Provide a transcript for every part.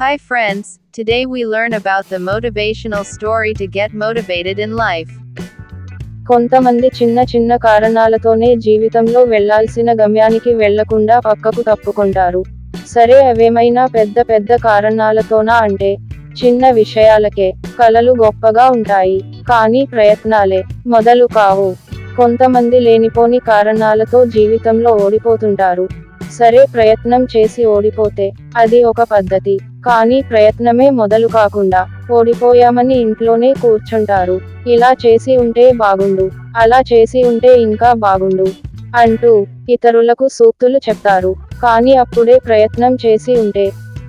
Hi friends, today we learn about the motivational story to get motivated in life. కొంతమంది చిన్న చిన్న కారణాలతోనే జీవితంలో వెళ్ళాల్సిన గమ్యానికి వెళ్లకుండా పక్కకు తప్పుకుంటారు. సరే, అవేమైనా పెద్ద పెద్ద కారణాలతోనా అంటే చిన్న విషయాలకే కలలు గొప్పగా ఉంటాయి, కానీ ప్రయత్నాలే మొదలు కావు. కొంతమంది లేనిపోని కారణాలతో జీవితంలో ఓడిపోతుంటారు. సరే, ప్రయత్నం చేసి ఓడిపోతే అది ఒక పద్ధతి, కానీ ప్రయత్నమే మొదలు కాకుండా ఓడిపోయామని ఇంట్లోనే కూర్చుంటారు. ఇలా చేసి ఉంటే బాగుండు, అలా చేసి ఉంటే ఇంకా బాగుండు అంటూ ఇతరులకు సూక్తులు చెప్తారు. కానీ అప్పుడే ప్రయత్నం చేసి ఉంటే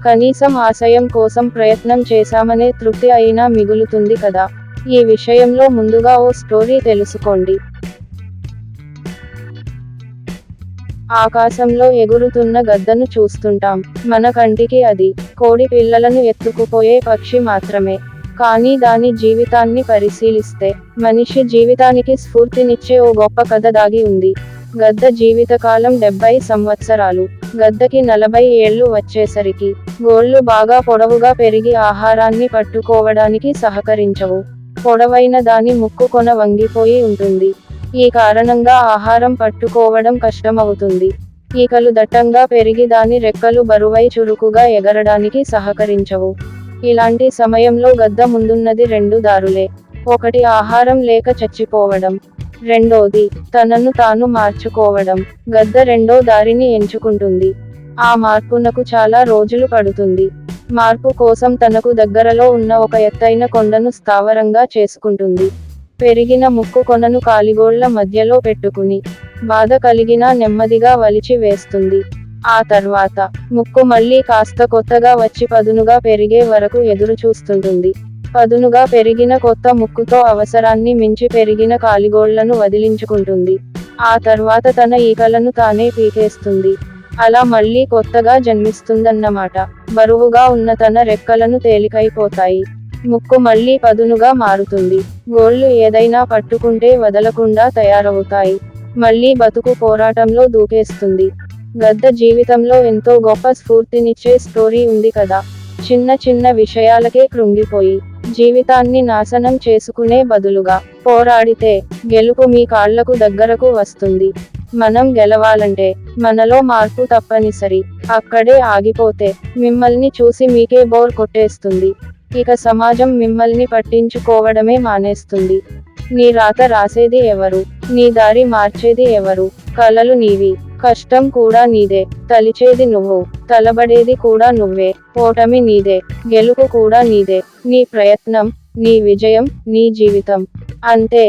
కనీసం ఆశయం కోసం ప్రయత్నం చేశామనే తృప్తి అయినా మిగులుతుంది కదా. ఈ విషయంలో ముందుగా ఓ స్టోరీ తెలుసుకోండి. ఆకాశంలో ఎగురుతున్న గద్దను చూస్తుంటాం. మన కంటికి అది కోడి పిల్లలను ఎత్తుకుపోయే పక్షి మాత్రమే. కానీ దాని జీవితాన్ని పరిశీలిస్తే మనిషి జీవితానికి స్ఫూర్తినిచ్చే ఓ గొప్ప కథ దాగి ఉంది. గద్ద జీవితకాలం 70 సంవత్సరాలు. గద్దకి 40 ఏళ్లు వచ్చేసరికి గోళ్లు బాగా పొడవుగా పెరిగి ఆహారాన్ని పట్టుకోవడానికి సహకరించవు. పొడవైన దాని ముక్కు కొన వంగిపోయి ఉంటుంది. ఈ కారణంగా ఆహారం పట్టుకోవడం కష్టమవుతుంది. ఈకలు దట్టంగా పెరిగి దాని రెక్కలు బరువై చురుకుగా ఎగరడానికి సహకరించవు. ఇలాంటి సమయంలో గద్ద ముందున్నది 2 దారులే. ఒకటి ఆహారం లేక చచ్చిపోవడం, రెండోది తనను తాను మార్చుకోవడం. గద్ద రెండో దారిని ఎంచుకుంటుంది. ఆ మార్పునకు చాలా రోజులు పడుతుంది. మార్పు కోసం తనకు దగ్గరలో ఉన్న ఒక ఎత్తైన కొండను స్థావరంగా చేసుకుంటుంది. పెరిగిన ముక్కు కొనను కాలిగోళ్ల మధ్యలో పెట్టుకుని బాధ కలిగినా నెమ్మదిగా వలిచి వేస్తుంది. ఆ తర్వాత ముక్కు మళ్ళీ కాస్త కొత్తగా వచ్చి పదునుగా పెరిగే వరకు ఎదురు చూస్తుంటుంది. పదునుగా పెరిగిన కొత్త ముక్కుతో అవసరాన్ని మించి పెరిగిన కాలిగోళ్లను వదిలించుకుంటుంది. ఆ తర్వాత తన ఈకలను తానే పీకేస్తుంది. అలా మళ్ళీ కొత్తగా జన్మిస్తుందన్నమాట. బరువుగా ఉన్న తన రెక్కలను తేలికైపోతాయి. ముక్కు మళ్ళీ పదునుగా మారుతుంది. గోళ్లు ఏదైనా పట్టుకుంటే వదలకుండా తయారవుతాయి. మళ్ళీ బతుకు పోరాటంలో దూకేస్తుంది. గద్ద జీవితంలో ఎంతో గొప్ప స్ఫూర్తినిచ్చే స్టోరీ ఉంది కదా. చిన్న చిన్న విషయాలకే కృంగిపోయి జీవితాన్ని నాశనం చేసుకునే బదులుగా పోరాడితే గెలుపు మీ కాళ్లకు దగ్గరకు వస్తుంది. మనం గెలవాలంటే మనలో మార్పు తప్పనిసరి. అక్కడే ఆగిపోతే మిమ్మల్ని చూసి మీకే బోర్ కొట్టేస్తుంది. ఇక సమాజం మిమ్మల్ని పట్టించుకోవడమే మానేస్తుంది. నీ రాత రాసేది ఎవరు? నీ దారి మార్చేది ఎవరు? కలలు నీవి, కష్టం కూడా నీదే. తలిచేది నువ్వు, తలబడేది కూడా నువ్వే. ఓటమి నీదే, గెలుపు కూడా నీదే. నీ ప్రయత్నం, నీ విజయం, నీ జీవితం. అంతే.